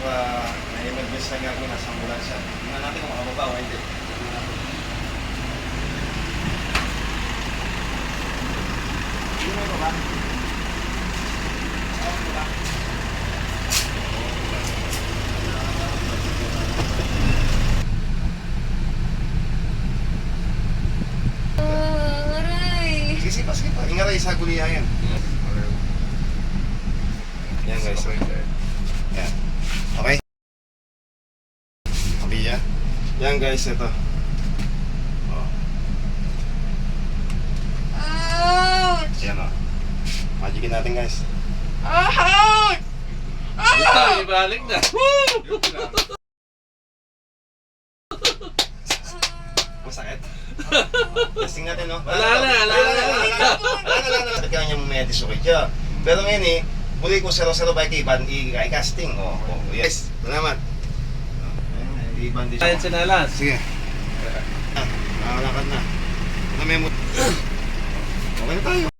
na-emergency na nga ako nasa ambulansya. Tingnan natin kung makababa o hindi. Hindi mo ito ba? Aray. Sige pa. Ingat tayo sa guliya yan. Yan guys. Yan. Okay? Okay yan. Yan guys, ito. Oh. Ouch! Yan o. Magicin natin guys. Ouch! Ito, ibalik na. Masakit? Testing natin, no? Wala na. Kaya niya medis okay siya. Pero ngayon eh, muli ko 0-0 ba i-casting. Yes, salamat. I-bandage Ayun ako. sinalas. Sige. Nakakalakad na. Okay na tayo.